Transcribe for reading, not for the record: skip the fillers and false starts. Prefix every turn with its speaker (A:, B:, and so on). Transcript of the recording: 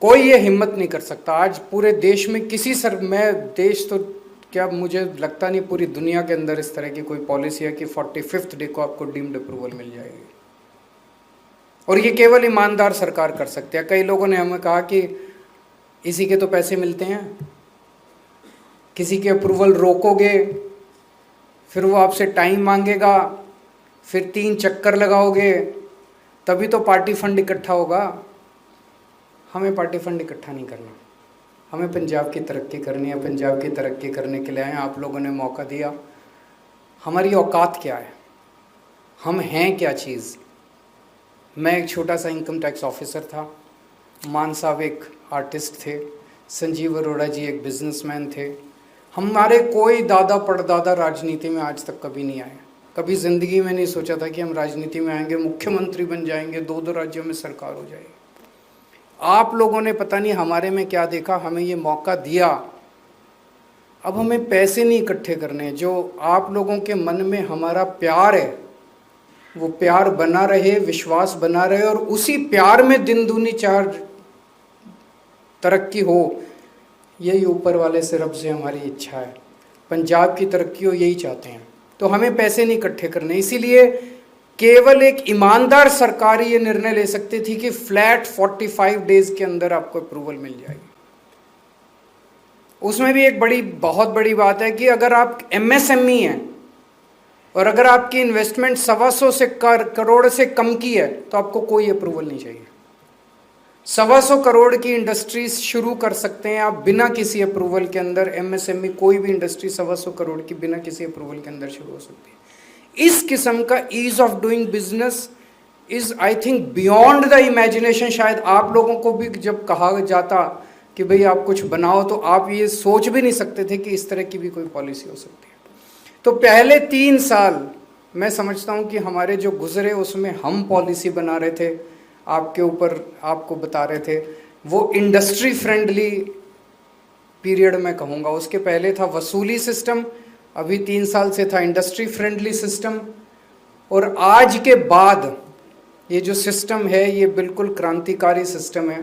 A: कोई ये हिम्मत नहीं कर सकता आज पूरे देश में मैं देश तो क्या, मुझे लगता नहीं पूरी दुनिया के अंदर इस तरह की कोई पॉलिसी है कि 45th डे को आपको डीम्ड अप्रूवल मिल जाएगी। और ये केवल ईमानदार सरकार कर सकती है। कई लोगों ने हमें कहा कि इसी के तो पैसे मिलते हैं, किसी के अप्रूवल रोकोगे फिर वो आपसे टाइम मांगेगा, फिर 3 चक्कर लगाओगे तभी तो पार्टी फंड इकट्ठा होगा। हमें पार्टी फंड इकट्ठा नहीं करना, हमें पंजाब की तरक्की करनी है। पंजाब की तरक्की करने के लिए आए, आप लोगों ने मौका दिया। हमारी औकात क्या है, हम हैं क्या चीज़। मैं एक छोटा सा इनकम टैक्स ऑफिसर था, मान साहब एक आर्टिस्ट थे, संजीव अरोड़ा जी एक बिजनेसमैन थे। हमारे कोई दादा परदादा राजनीति में आज तक कभी नहीं आए। कभी ज़िंदगी में नहीं सोचा था कि हम राजनीति में आएंगे, मुख्यमंत्री बन जाएंगे, 2-2 राज्यों में सरकार हो जाएगी। आप लोगों ने पता नहीं हमारे में क्या देखा, हमें ये मौका दिया। अब हमें पैसे नहीं इकट्ठे करने, जो आप लोगों के मन में हमारा प्यार है वो प्यार बना रहे, विश्वास बना रहे, और उसी प्यार में दिन दूनी चार तरक्की हो, यही ऊपर वाले से रब से हमारी इच्छा है। पंजाब की तरक्की हो, यही चाहते हैं। तो हमें पैसे नहीं इकट्ठे करने, इसीलिए केवल एक ईमानदार सरकार ये निर्णय ले सकती थी कि फ्लैट 45 डेज के अंदर आपको अप्रूवल मिल जाएगी। उसमें भी एक बहुत बड़ी बात है कि अगर आप एमएसएमई हैं और अगर आपकी इन्वेस्टमेंट 125 करोड़ से कम की है तो आपको कोई अप्रूवल नहीं चाहिए। 125 करोड़ की इंडस्ट्रीज शुरू कर सकते हैं आप बिना किसी अप्रूवल के अंदर। एमएसएमई कोई भी इंडस्ट्री 125 करोड़ की बिना किसी अप्रूवल के अंदर शुरू हो सकती है। इस किस्म का ease of doing business is I think beyond the imagination. शायद आप लोगों को भी जब कहा जाता कि भाई आप कुछ बनाओ तो आप ये सोच भी नहीं सकते थे कि इस तरह की भी कोई पॉलिसी हो सकती है। तो पहले 3 साल मैं समझता हूँ कि हमारे जो गुजरे उसमें हम पॉलिसी बना रहे थे, आपके ऊपर आपको बता रहे थे, वो इंडस्ट्री फ्रेंडली पीरियड में कहूँगा। उसके पहले था वसूली सिस्टम, अभी 3 साल से था इंडस्ट्री फ्रेंडली सिस्टम, और आज के बाद ये जो सिस्टम है ये बिल्कुल क्रांतिकारी सिस्टम है।